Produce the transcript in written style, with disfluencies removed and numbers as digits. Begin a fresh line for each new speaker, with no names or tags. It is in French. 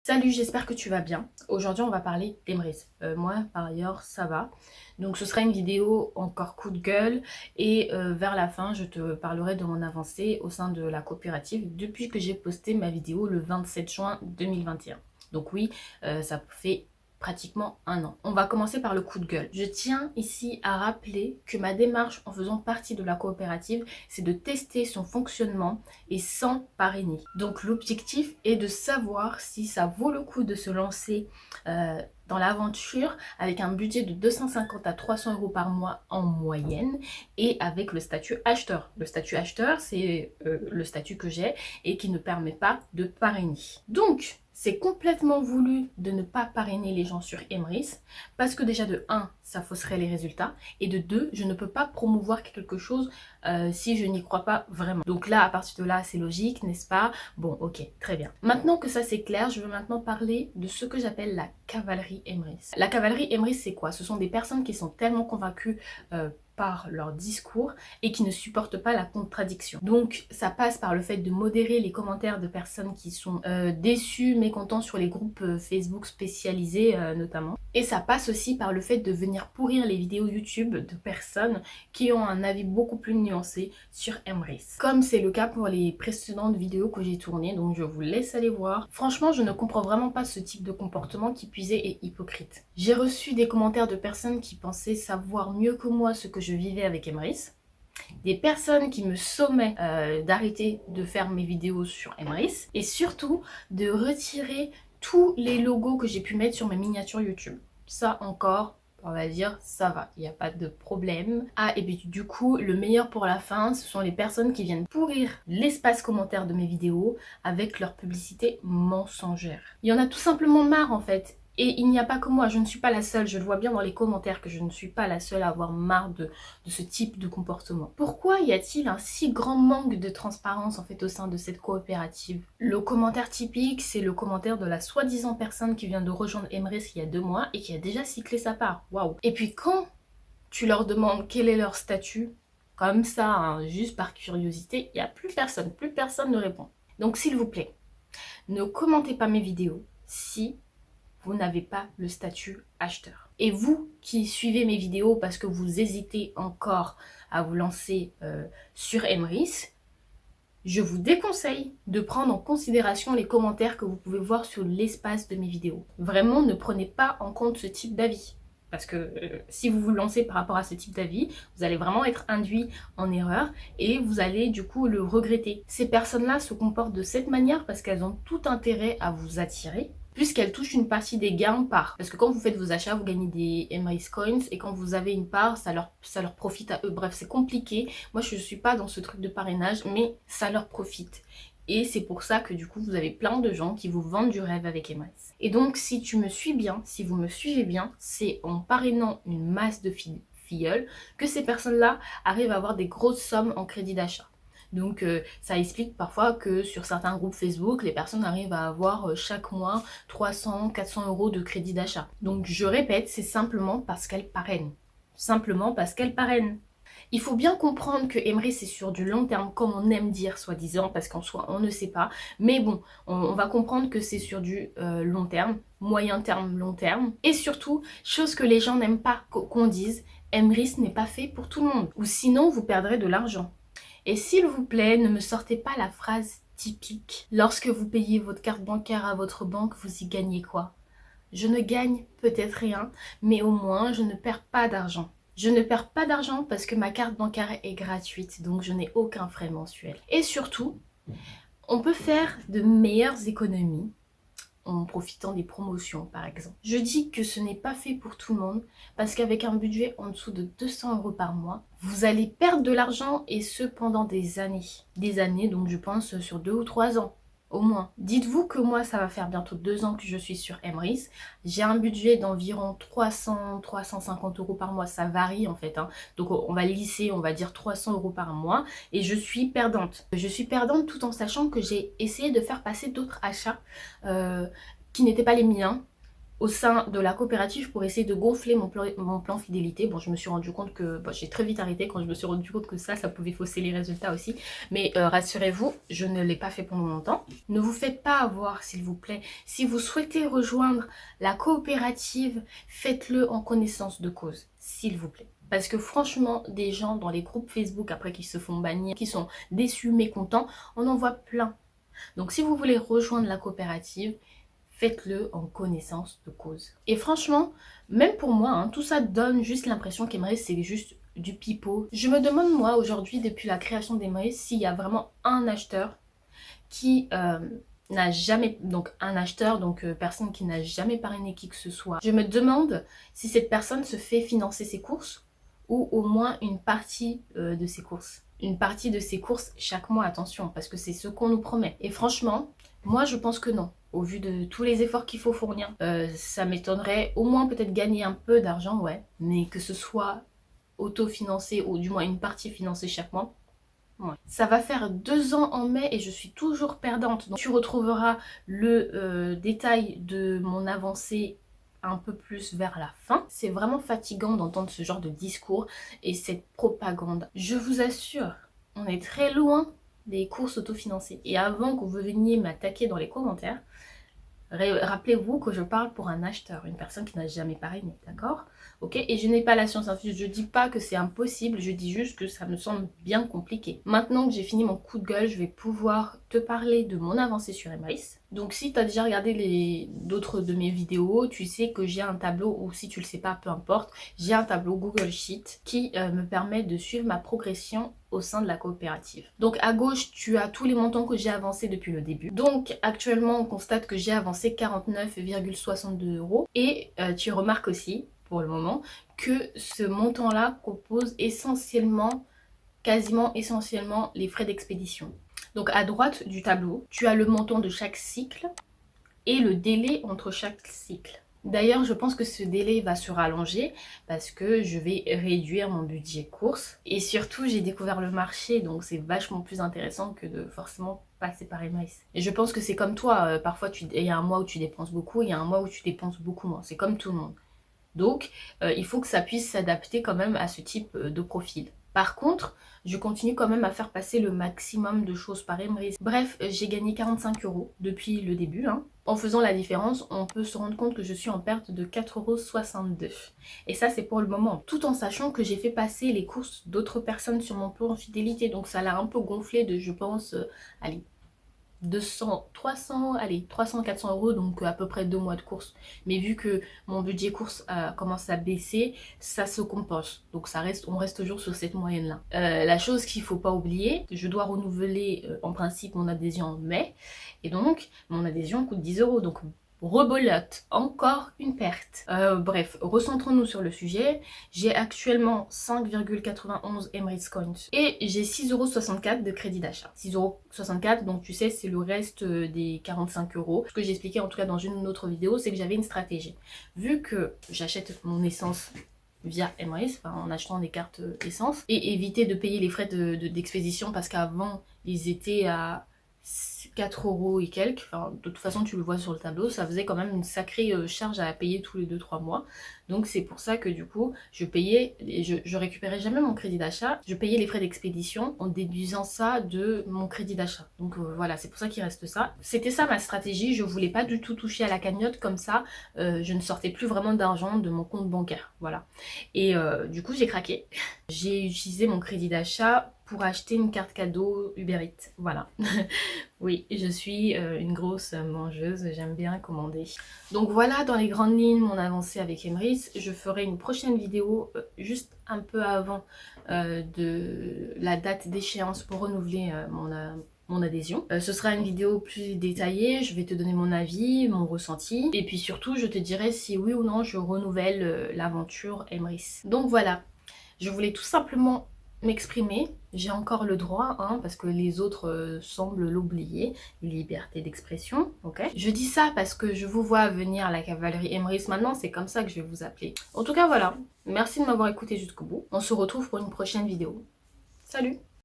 Salut, j'espère que tu vas bien. Aujourd'hui, on va parler d'Emrys. Moi, par ailleurs, ça va. Donc, ce sera une vidéo encore coup de gueule. Et vers la fin, je te parlerai de mon avancée au sein de la coopérative depuis que j'ai posté ma vidéo le 27 juin 2021. Donc oui, ça fait pratiquement un an. On va commencer par le coup de gueule. Je tiens ici à rappeler que ma démarche en faisant partie de la coopérative, c'est de tester son fonctionnement et sans parrainer. Donc l'objectif est de savoir si ça vaut le coup de se lancer dans l'aventure avec un budget de 250 à 300 euros par mois en moyenne et avec le statut acheteur. Le statut acheteur, c'est le statut que j'ai et qui ne permet pas de parrainer. Donc, c'est complètement voulu de ne pas parrainer les gens sur Emrys parce que déjà de 1, ça fausserait les résultats et de 2, je ne peux pas promouvoir quelque chose si je n'y crois pas vraiment. Donc là, à partir de là, c'est logique, n'est-ce pas? Bon, ok, très bien. Maintenant que ça c'est clair, je veux maintenant parler de ce que j'appelle la cavalerie Emrys. La cavalerie Emrys, c'est quoi? Ce sont des personnes qui sont tellement convaincues par leur discours et qui ne supportent pas la contradiction. Donc ça passe par le fait de modérer les commentaires de personnes qui sont déçues, mécontents sur les groupes Facebook spécialisés notamment. Et ça passe aussi par le fait de venir pourrir les vidéos YouTube de personnes qui ont un avis beaucoup plus nuancé sur Emrys. Comme c'est le cas pour les précédentes vidéos que j'ai tournées, donc je vous laisse aller voir. Franchement, je ne comprends vraiment pas ce type de comportement qui puisait est hypocrite. J'ai reçu des commentaires de personnes qui pensaient savoir mieux que moi ce que je vivais avec Emrys. Des personnes qui me sommaient d'arrêter de faire mes vidéos sur Emrys. Et surtout, de retirer tous les logos que j'ai pu mettre sur mes miniatures YouTube. Ça encore, on va dire, ça va, il n'y a pas de problème. Ah, et puis du coup, le meilleur pour la fin, ce sont les personnes qui viennent pourrir l'espace commentaire de mes vidéos avec leur publicité mensongère. Il y en a tout simplement marre en fait. Et il n'y a pas que moi, je ne suis pas la seule, je le vois bien dans les commentaires que je ne suis pas la seule à avoir marre de ce type de comportement. Pourquoi y a-t-il un si grand manque de transparence en fait au sein de cette coopérative? Le commentaire typique, c'est le commentaire de la soi-disant personne qui vient de rejoindre Emrys il y a 2 mois et qui a déjà cyclé sa part. Waouh! Et puis quand tu leur demandes quel est leur statut, comme ça, hein, juste par curiosité, il n'y a plus personne ne répond. Donc s'il vous plaît, ne commentez pas mes vidéos si vous n'avez pas le statut acheteur. Et vous qui suivez mes vidéos parce que vous hésitez encore à vous lancer sur Emrys, je vous déconseille de prendre en considération les commentaires que vous pouvez voir sur l'espace de mes vidéos. Vraiment, ne prenez pas en compte ce type d'avis. Parce que si vous vous lancez par rapport à ce type d'avis, vous allez vraiment être induit en erreur et vous allez du coup le regretter. Ces personnes-là se comportent de cette manière parce qu'elles ont tout intérêt à vous attirer, puisqu'elles touchent une partie des gains par. Parce que quand vous faites vos achats, vous gagnez des Emrys Coins et quand vous avez une part, ça leur profite à eux. Bref, c'est compliqué. Moi, je ne suis pas dans ce truc de parrainage, mais ça leur profite. Et c'est pour ça que du coup, vous avez plein de gens qui vous vendent du rêve avec Emrys. Et donc, si tu me suis bien, si vous me suivez bien, c'est en parrainant une masse de filleuls que ces personnes-là arrivent à avoir des grosses sommes en crédit d'achat. Donc ça explique parfois que sur certains groupes Facebook, les personnes arrivent à avoir chaque mois 300, 400 euros de crédit d'achat. Donc je répète, c'est simplement parce qu'elles parrainent. Simplement parce qu'elles parrainent. Il faut bien comprendre que Emrys c'est sur du long terme, comme on aime dire soi-disant, parce qu'en soi on ne sait pas. Mais bon, on va comprendre que c'est sur du long terme, moyen terme, long terme. Et surtout, chose que les gens n'aiment pas qu'on dise, Emrys n'est pas fait pour tout le monde. Ou sinon vous perdrez de l'argent. Et s'il vous plaît, ne me sortez pas la phrase typique. Lorsque vous payez votre carte bancaire à votre banque, vous y gagnez quoi? Je ne gagne peut-être rien, mais au moins je ne perds pas d'argent. Je ne perds pas d'argent parce que ma carte bancaire est gratuite, donc je n'ai aucun frais mensuel. Et surtout, on peut faire de meilleures économies en profitant des promotions par exemple. Je dis que ce n'est pas fait pour tout le monde parce qu'avec un budget en dessous de 200 euros par mois, vous allez perdre de l'argent et ce pendant des années. Des années donc je pense sur 2 ou 3 ans. Au moins. Dites-vous que moi, ça va faire bientôt 2 ans que je suis sur Emrys. J'ai un budget d'environ 300, 350 euros par mois. Ça varie en fait. Donc on va lisser, on va dire 300 euros par mois. Et je suis perdante. Je suis perdante tout en sachant que j'ai essayé de faire passer d'autres achats qui n'étaient pas les miens. au sein de la coopérative pour essayer de gonfler mon plan fidélité. Bon, je me suis rendu compte que j'ai très vite arrêté quand je me suis rendu compte que ça pouvait fausser les résultats aussi. Mais rassurez-vous, je ne l'ai pas fait pendant longtemps. Ne vous faites pas avoir, s'il vous plaît. Si vous souhaitez rejoindre la coopérative, faites-le en connaissance de cause, s'il vous plaît. Parce que franchement, des gens dans les groupes Facebook après qui se font bannir, qui sont déçus, mécontents, on en voit plein. Donc si vous voulez rejoindre la coopérative, faites-le en connaissance de cause. Et franchement, même pour moi, hein, tout ça donne juste l'impression qu'Emrys c'est juste du pipeau. Je me demande moi aujourd'hui, depuis la création d'Emrys, s'il y a vraiment un acheteur qui n'a jamais, donc un acheteur, donc personne qui n'a jamais parrainé qui que ce soit. Je me demande si cette personne se fait financer ses courses ou au moins une partie de ses courses. Une partie de ses courses chaque mois, attention, parce que c'est ce qu'on nous promet. Et franchement, moi je pense que non. Au vu de tous les efforts qu'il faut fournir, ça m'étonnerait au moins peut-être gagner un peu d'argent, ouais, mais que ce soit autofinancé ou du moins une partie financée chaque mois. Ouais. Ça va faire 2 ans en mai et je suis toujours perdante. Donc, tu retrouveras le détail de mon avancée un peu plus vers la fin. C'est vraiment fatigant d'entendre ce genre de discours et cette propagande. Je vous assure, on est très loin des courses autofinancées. Et avant que vous veniez m'attaquer dans les commentaires, rappelez-vous que je parle pour un acheteur, une personne qui n'a jamais parrainé, d'accord? Ok? Et je n'ai pas la science infuse, je dis pas que c'est impossible, je dis juste que ça me semble bien compliqué. Maintenant que j'ai fini mon coup de gueule, je vais pouvoir te parler de mon avancée sur Emrys. Donc si tu as déjà regardé d'autres de mes vidéos, tu sais que j'ai un tableau, ou si tu le sais pas, peu importe, j'ai un tableau Google Sheet qui me permet de suivre ma progression au sein de la coopérative. Donc à gauche, tu as tous les montants que j'ai avancés depuis le début. Donc actuellement, on constate que j'ai avancé 49,62 €. Et tu remarques aussi, pour le moment, que ce montant-là compose essentiellement, quasiment essentiellement, les frais d'expédition. Donc à droite du tableau, tu as le montant de chaque cycle et le délai entre chaque cycle. D'ailleurs, je pense que ce délai va se rallonger parce que je vais réduire mon budget course. Et surtout, j'ai découvert le marché, donc c'est vachement plus intéressant que de forcément passer par Emrys. Et je pense que c'est comme toi, parfois il y a un mois où tu dépenses beaucoup, il y a un mois où tu dépenses beaucoup moins. C'est comme tout le monde. Donc, il faut que ça puisse s'adapter quand même à ce type de profil. Par contre, je continue quand même à faire passer le maximum de choses par Emrys. Bref, j'ai gagné 45 € depuis le début. Hein. En faisant la différence, on peut se rendre compte que je suis en perte de 4,62 €. Et ça, c'est pour le moment. Tout en sachant que j'ai fait passer les courses d'autres personnes sur mon plan fidélité. Donc ça l'a un peu gonflé de, je pense, allez, 300, 400 €, donc à peu près 2 mois de course. Mais vu que mon budget course commence à baisser, ça se compense. Donc on reste toujours sur cette moyenne-là. La chose qu'il ne faut pas oublier, je dois renouveler en principe mon adhésion en mai. Et donc, mon adhésion coûte 10 €. Donc, rebolote, encore une perte. Bref, recentrons-nous sur le sujet. J'ai actuellement 5,91 Emrys Coins et j'ai 6,64 € de crédit d'achat. 6,64 €, donc tu sais, c'est le reste des 45 €. Ce que j'ai expliqué en tout cas dans une autre vidéo, c'est que j'avais une stratégie. Vu que j'achète mon essence via Emrys, en achetant des cartes essence, et éviter de payer les frais d'expédition parce qu'avant, ils étaient à 4 € et quelques, enfin, de toute façon tu le vois sur le tableau, ça faisait quand même une sacrée charge à payer tous les 2-3 mois. Donc c'est pour ça que du coup je payais, je récupérais jamais mon crédit d'achat, je payais les frais d'expédition en déduisant ça de mon crédit d'achat. Donc voilà, c'est pour ça qu'il reste ça. C'était ça ma stratégie, je voulais pas du tout toucher à la cagnotte, comme ça je ne sortais plus vraiment d'argent de mon compte bancaire, voilà. Et du coup j'ai craqué, j'ai utilisé mon crédit d'achat pour acheter une carte cadeau Uber Eats, voilà. Oui, je suis une grosse mangeuse, j'aime bien commander. Donc voilà dans les grandes lignes mon avancée avec Emrys. Je ferai une prochaine vidéo juste un peu avant de la date d'échéance pour renouveler mon adhésion. Ce sera une vidéo plus détaillée, je vais te donner mon avis, mon ressenti. Et puis surtout, je te dirai si oui ou non je renouvelle l'aventure Emrys. Donc voilà, je voulais tout simplement m'exprimer, j'ai encore le droit, hein, parce que les autres semblent l'oublier, liberté d'expression, ok. Je dis ça parce que je vous vois venir la cavalerie Emrys maintenant, c'est comme ça que je vais vous appeler. En tout cas voilà, merci de m'avoir écouté jusqu'au bout, on se retrouve pour une prochaine vidéo. Salut!